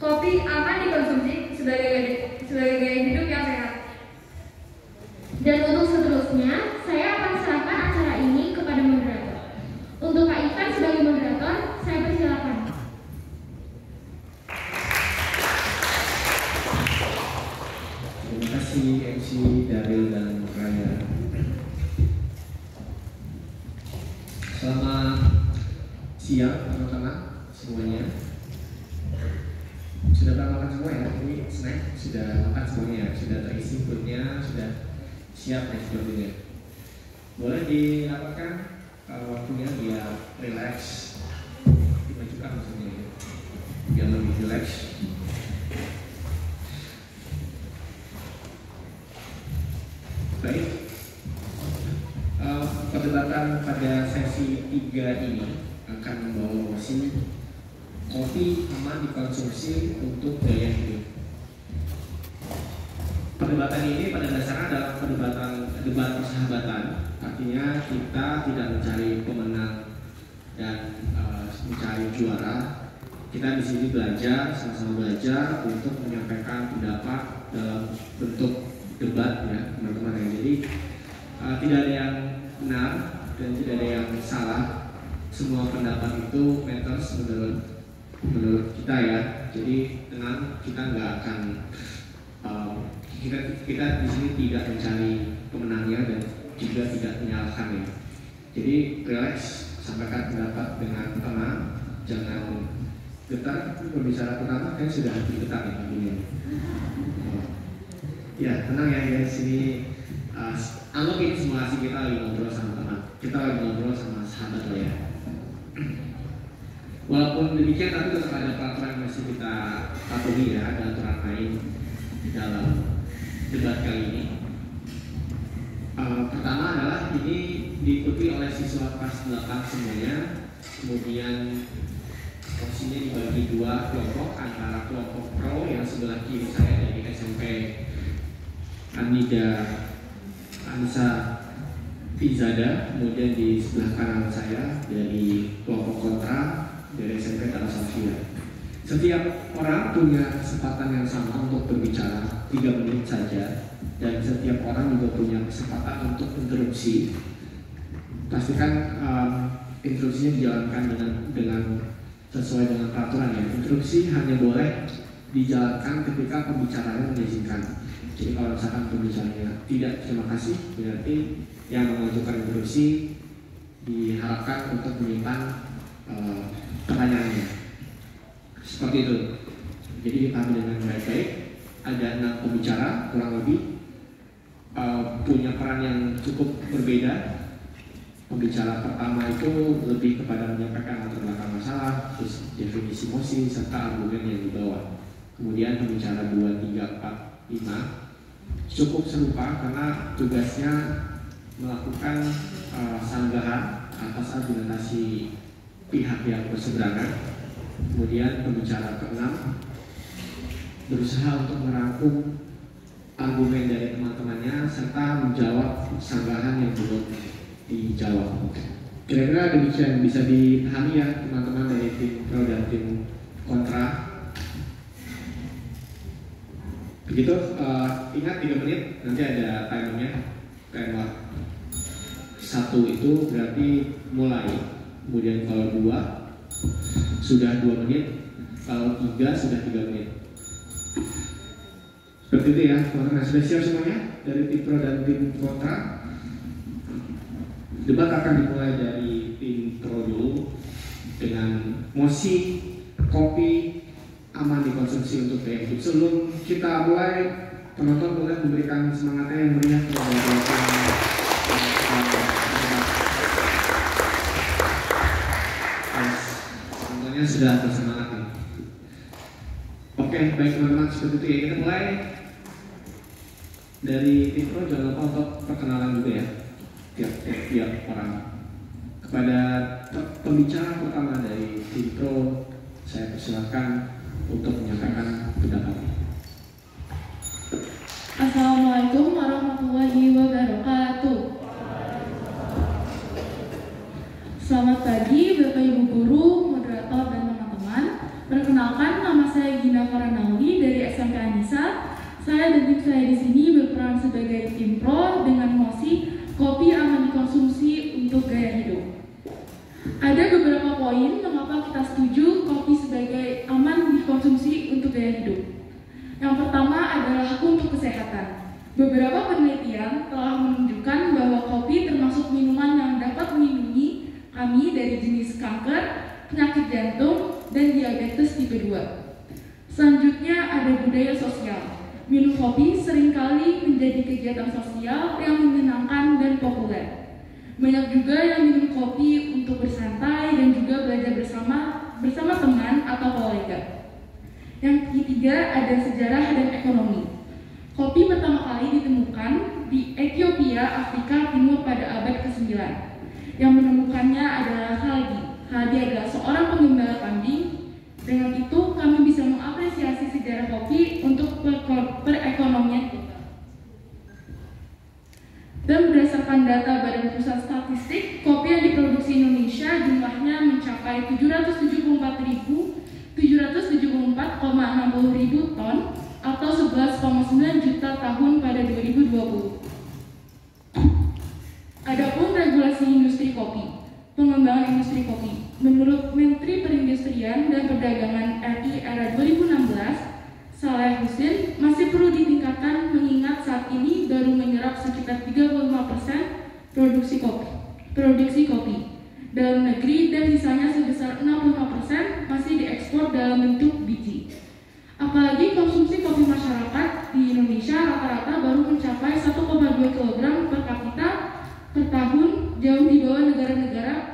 Kopi aman dikonsumsi sebagai gaya hidup yang sehat. Dan untuk seterusnya, saya akan serahkan acara ini kepada moderator. Untuk Kak Ivan sebagai moderator, saya persilakan. Terima kasih MC Daryl dan Raya. Selamat siang teman-teman semuanya. Sudah pernah makan semua ya? Ini snack sudah makan semuanya, sudah terisi perutnya, sudah siap dan sebagainya. Boleh dirapatkan waktunya biar relax, dimajukan maksudnya ya, biar lebih relax. Baik, perdebatan pada sesi 3 ini akan membawa mosi kopi aman dikonsumsi untuk gaya hidup. Perdebatan ini pada dasarnya adalah debat persahabatan, artinya kita tidak mencari pemenang dan mencari juara. Kita di sini belajar, sama-sama belajar untuk menyampaikan pendapat dalam bentuk debat ya teman-teman ya. Jadi tidak ada yang benar dan tidak ada yang salah. Semua pendapat itu matters menurut kita ya. Jadi tenang, kita nggak akan kita di sini tidak mencari pemenangnya dan juga tidak menyalahkan ya. Jadi relax, sampaikan pendapat dengan tenang, jangan getar. Pembicara pertama kan sudah getar ya begini. Ya tenang ya guys, ini anggap ini simulasi kita lagi ngobrol sama teman, kita lagi ngobrol sama sahabat lo ya. Walaupun demikian tapi tetap ada peraturan yang masih kita patuhi ya, ada aturan lain di dalam debat kali ini. Pertama adalah ini diikuti oleh siswa kelas 8 semuanya, kemudian porsinya dibagi 2 kelompok, antara kelompok pro yang sebelah kiri saya dari SMP Anissa Pizada, kemudian di sebelah kanan saya dari kelompok kontra dari SMP Darussalam. Setiap orang punya kesempatan yang sama untuk berbicara 3 menit saja, dan setiap orang juga punya kesempatan untuk interupsi. Pastikan interupsinya dijalankan dengan sesuai dengan peraturan ya. Interupsi hanya boleh dijalankan ketika pembicaranya mengizinkan. Jadi kalau misalkan pembicaranya tidak terima kasih, berarti yang mengajukan interupsi diharapkan untuk menyimpan pertanyaannya. Seperti itu. Jadi dipahami dengan baik-baik. Ada 6 pembicara kurang lebih, punya peran yang cukup berbeda. Pembicara pertama itu lebih kepada menyampaikan latar belakang masalah, terus definisi mosi serta argumen yang dibawa. Kemudian pembicara 2, 3, 4, 5 cukup serupa karena tugasnya melakukan sanggahan atas argumentasi pihak yang berseberangan. Kemudian pembicara ke-6 berusaha untuk merangkum argumen dari teman-temannya serta menjawab sanggahan yang belum dijawab. Kira-kira demikian bisa dipahami ya teman-teman dari tim pro dan tim kontra. Begitu, ingat 3 menit nanti ada timernya. Timer 1 itu berarti mulai. Kemudian kalau 2 sudah 2 menit, kalau 3 sudah 3 menit. Seperti itu ya teman-teman. Sudah siap semuanya dari tim pro dan tim kontra? Debat akan dimulai dari tim pro dulu dengan mosi kopi aman dikonsumsi untuk gaya hidup. Sebelum kita mulai, penonton boleh memberikan semangatnya yang meriah kepada penontonnya sudah bersemangat nih. Oke, baik teman-teman, seperti itu ya. Kita mulai dari tim pro. Jangan lupa untuk perkenalan juga ya tiap orang. Kepada pembicara pertama dari tim pro, saya persilakan untuk menyampaikan pendapatnya. Assalamualaikum warahmatullahi wabarakatuh. Selamat pagi Bapak Ibu Guru, moderator dan teman-teman. Perkenalkan, nama saya Gina saya dan tim saya di sini berperan sebagai tim pro dengan mosi kopi aman dikonsumsi untuk gaya hidup. Ada beberapa poin mengapa kita setuju kopi sebagai aman dikonsumsi untuk gaya hidup. Yang pertama adalah untuk kesehatan. Beberapa penelitian telah menunjukkan bahwa kopi termasuk minuman yang dapat melindungi kami dari jenis kanker, penyakit jantung, dan diabetes tipe 2. Selanjutnya ada budaya sosial. Minum kopi seringkali menjadi kegiatan sosial yang menyenangkan dan populer. Banyak juga yang minum kopi untuk bersantai dan juga belajar bersama teman atau kolega. Yang ketiga ada sejarah dan ekonomi. Kopi pertama kali ditemukan di Ethiopia, Afrika Timur pada abad ke-9. Yang menemukannya adalah Khaldi. Khaldi adalah seorang penggembala kambing. Dengan itu kami bisa mengapresiasi sejarah kopi untuk perekonomian kita. Dan berdasarkan data Badan Pusat Statistik, kopi yang diproduksi Indonesia jumlahnya mencapai 774,60 ton atau 11,9 juta tahun pada 2020. Adapun regulasi industri kopi, pengembangan industri kopi. Menurut Menteri Perindustrian dan Perdagangan RI era 2016, Saleh Husin, masih perlu ditingkatkan mengingat saat ini baru menyerap sekitar 35% produksi kopi dalam negeri dan sisanya sebesar 65% masih diekspor dalam bentuk biji. Apalagi konsumsi kopi masyarakat di Indonesia rata-rata baru mencapai 1,2 kg per kapita per tahun, jauh di bawah negara-negara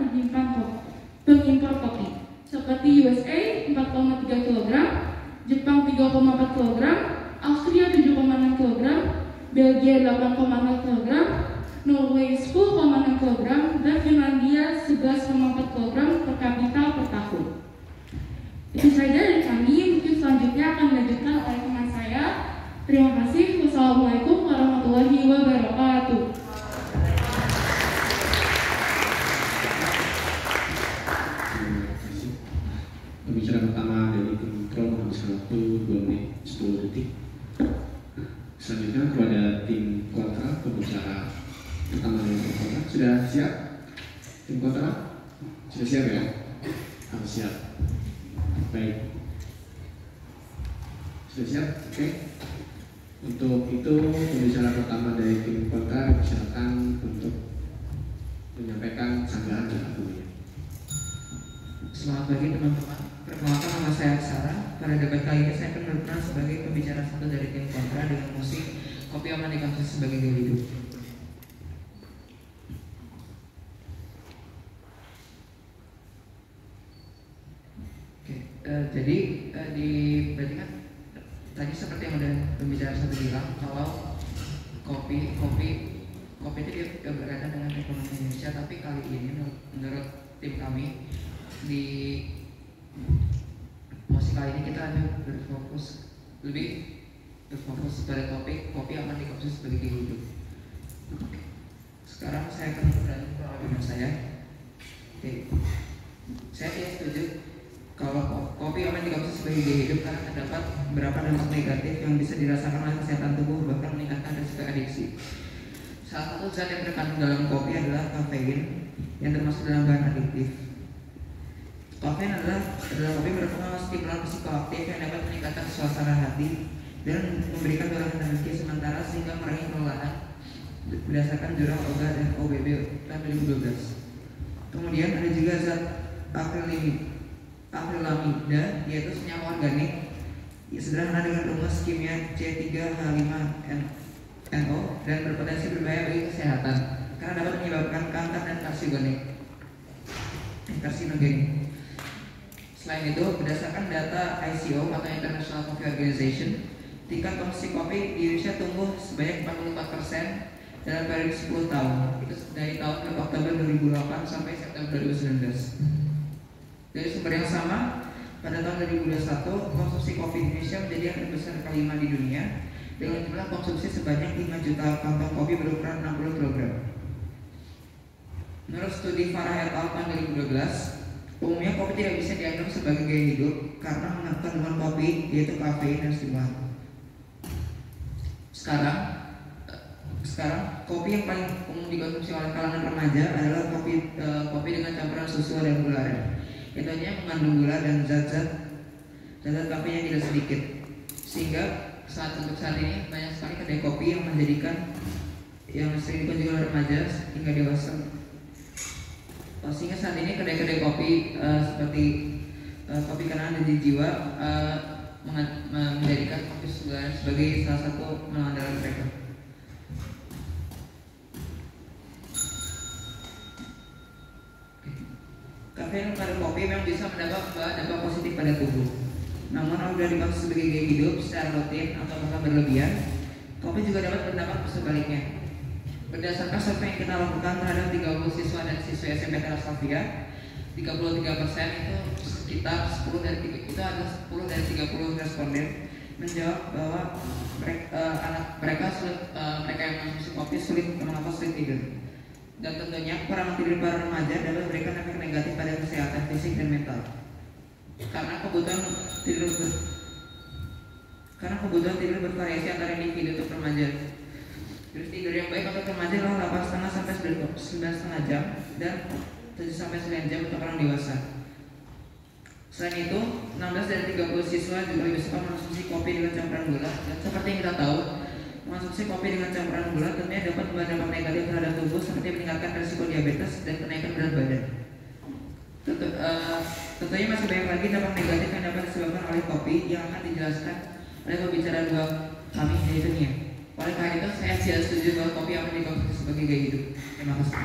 pengimpor kopi seperti USA 4,3 kg, Jepang 3,4 kg, Austria 7,6 kg, Belgia 8,0 kg, Norway 10,6 kg, dan Finlandia 11,4 kg per kapita per tahun. Itu saja dari kami, mungkin selanjutnya akan dilanjutkan oleh teman saya. Terima kasih. Wassalamualaikum warahmatullahi wabarakatuh. Pembicara pertama dari tim pro menghabiskan waktu 2 menit 10 detik. Selanjutnya kepada tim kontra, pembicara pertama dari tim kontra. Sudah siap? Tim kontra? Sudah siap ya? Harus siap. Baik. Sudah siap? Oke. Untuk itu pembicara pertama dari tim kontra dipersilakan untuk menyampaikan sanggahan dan argumennya. Selamat pagi teman-teman. Perkenalkan, nama saya Aksara. Pada debat kali ini saya akan berperan sebagai pembicara satu dari tim kontra dengan musik kopi aman dikonsumsi sebagai gaya hidup. Berarti kan tadi seperti yang udah pembicara satu bilang kalau kopi itu dia berkaitan dengan ekonomi Indonesia, tapi kali ini menurut tim kami di musik kali ini kita lebih berfokus pada topik kopi aman dikonsumsi sebagai gaya hidup. Sekarang saya akan berani argumen saya. Saya tidak setuju kalau kopi aman dikonsumsi sebagai gaya hidup karena terdapat beberapa dampak negatif yang bisa dirasakan oleh kesehatan tubuh, bahkan meningkatkan risiko adiksi. Salah satu zat yang terkandung dalam kopi adalah kafein yang termasuk dalam bahan adiktif. Kafein adalah kopi merupakan stimulan psikoaktif yang dapat meningkatkan suasana hati dan memberikan dorongan energi sementara sehingga meraih kelelahan berdasarkan jurnal OGA dan OBB tahun 2012. Kemudian ada juga zat akrilamida, yaitu senyawa organik sederhana dengan rumus kimia C3H5NO dan berpotensi berbahaya bagi kesehatan karena dapat menyebabkan kanker dan karsinogen. Selain itu, berdasarkan data ICO atau International Coffee Organization, tingkat konsumsi kopi di Indonesia tumbuh sebanyak 44% dalam periode 10 tahun. Itu dari tahun Oktober 2008 sampai September 2019. Dari sumber yang sama, pada tahun 2021, konsumsi kopi di Indonesia menjadi yang terbesar kelima di dunia dengan jumlah konsumsi sebanyak 5 juta kantong kopi berukuran 60 kg. Menurut studi Farah et al. Tahun 2012, umumnya kopi tidak bisa dianggap sebagai gaya hidup karena mengandung kandungan kopi yaitu kafein dan stimulan. Sekarang kopi yang paling umum dikonsumsi oleh kalangan remaja adalah kopi dengan campuran susu dan gula aren. Itu hanya mengandung gula dan zat-zat kafe yang tidak sedikit, sehingga untuk saat ini banyak sekali kedai kopi yang sering dikunjungi oleh remaja hingga dewasa. Sehingga saat ini kedai-kedai kopi seperti Kopi Kenangan dan Jiwa menjadikan kopi sebagai salah satu menu andalan mereka. Kafein pada kopi memang bisa membawa dampak positif pada tubuh. Namun apabila dimaksud sebagai gaya hidup secara rutin atau bahkan berlebihan, kopi juga dapat berdampak sebaliknya. Berdasarkan survei yang kita lakukan terhadap 30 siswa dan siswa SMP Teras Sofia, 33% itu sekitar 10 dari 30 responden menjawab bahwa mereka yang mengonsumsi kopi sulit tidur. Dan tentunya kurang tidur para remaja dapat memberikan efek negatif pada kesehatan fisik dan mental. Karena kebutuhan tidur bervariasi antara individu untuk remaja. Terus tidur yang baik untuk remaja adalah 8,5 sampai 9,5 jam dan 7 sampai 9 jam untuk orang dewasa. Selain itu, 16 dari 30 siswa juga lebih suka mengonsumsi kopi dengan campuran gula. Dan seperti yang kita tahu, mengonsumsi kopi dengan campuran gula tentunya dapat membawa dampak negatif terhadap tubuh seperti meningkatkan risiko diabetes dan kenaikan berat badan. Tentunya masih banyak lagi dampak negatif yang dapat disebabkan oleh kopi yang akan dijelaskan oleh pembicara dua kami, yaitu Nia. Oleh karena itu, saya tidak setuju bahwa kopi akan dikonsumsi sebagai gaya hidup. Terima kasih.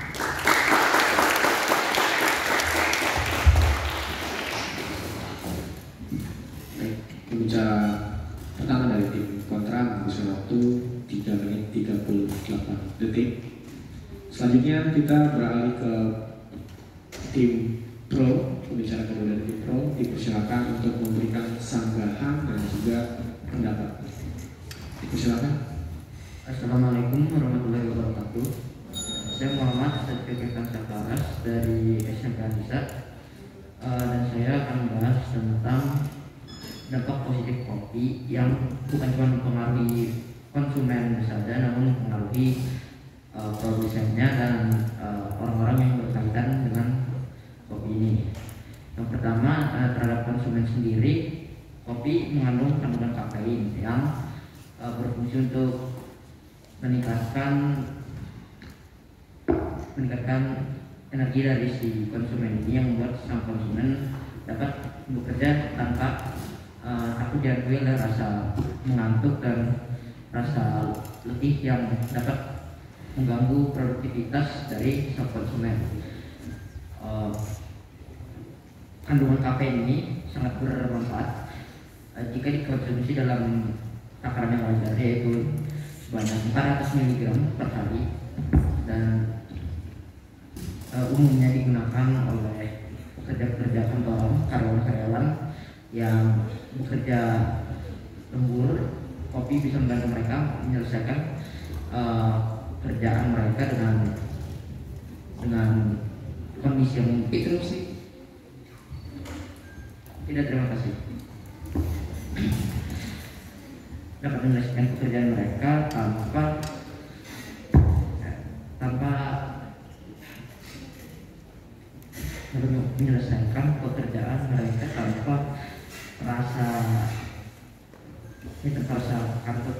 Pembicara pertama dari tim kontra menghabiskan waktu 3 menit 38 detik. Selanjutnya kita beralih ke tim pro. Pembicara kedua dari tim pro dipersilakan untuk memberikan sanggahan dan juga pendapat. Dipersilakan. Assalamualaikum warahmatullahi wabarakatuh. Saya Muhammad Sertifikat Sakaras dari SMP Anissa, dan saya akan membahas tentang dampak positif kopi yang bukan cuma mempengaruhi konsumen saja, namun mempengaruhi produsennya dan orang-orang yang berkaitan dengan kopi ini. Yang pertama, terhadap konsumen sendiri, kopi mengandung kandungan kafein yang berfungsi untuk meningkatkan energi dari si konsumen ini, yang membuat sang konsumen dapat bekerja tanpa takut dihantui oleh rasa mengantuk dan rasa letih yang dapat mengganggu produktivitas dari sang konsumen. Kandungan kafein ini sangat bermanfaat jika dikonsumsi dalam takaran yang wajar, yaitu sebanyak 400 mg per hari, dan umumnya digunakan oleh pekerja-pekerja kantoran, karyawan-karyawan yang bekerja lembur. Kopi bisa membantu mereka menyelesaikan kerjaan mereka dengan kondisi yang tidak. Terima kasih. Dapat menyelesaikan pekerjaan mereka tanpa menyelesaikan pekerjaan mereka tanpa rasa kantuk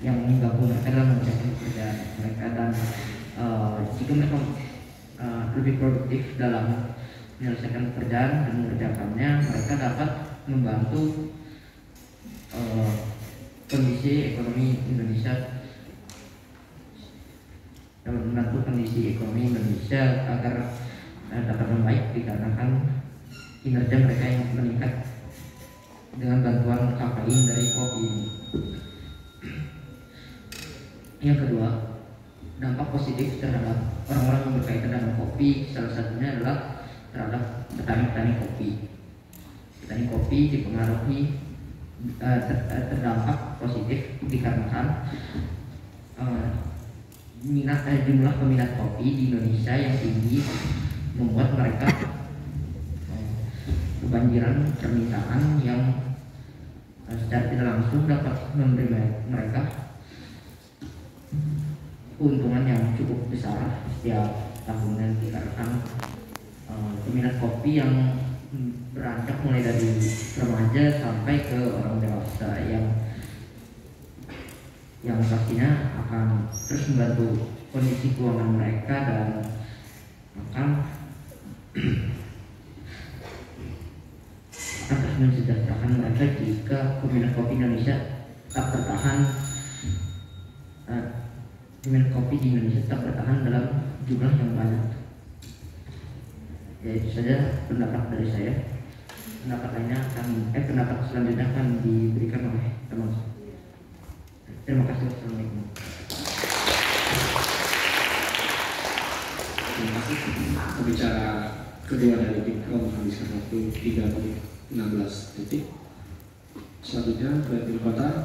yang mengganggu mereka dalam mengerjakan pekerjaan mereka, dan jika mereka lebih produktif dalam menyelesaikan pekerjaan dan mengerjakannya, mereka dapat membantu kondisi ekonomi Indonesia agar dapat membaik dikarenakan kinerja mereka yang meningkat dengan bantuan kafein dari kopi ini. Yang kedua, dampak positif terhadap orang-orang yang berkaitan dengan kopi, salah satunya adalah terhadap petani-petani kopi. Petani kopi dipengaruhi terdampak positif dikarenakan jumlah peminat kopi di Indonesia yang tinggi membuat mereka kebanjiran permintaan yang secara tidak langsung dapat memberi mereka keuntungan yang cukup besar setiap tahunnya, dikarenakan peminat kopi yang beranjak mulai dari remaja sampai ke orang dewasa yang pastinya akan terus membantu kondisi keuangan mereka dan akan terus mensejahterakan mereka jika peminat kopi Indonesia tetap bertahan peminat kopi di Indonesia tetap bertahan dalam jumlah yang banyak. Ya, itu saja pendapat dari saya. Pendapat selanjutnya akan diberikan oleh teman saya. Terima kasih. Assalamualaikum. Terima kasih. Pembicara kedua dari Timpro menghabiskan waktu 3 menit 16 detik. Selanjutnya dari Tim Kota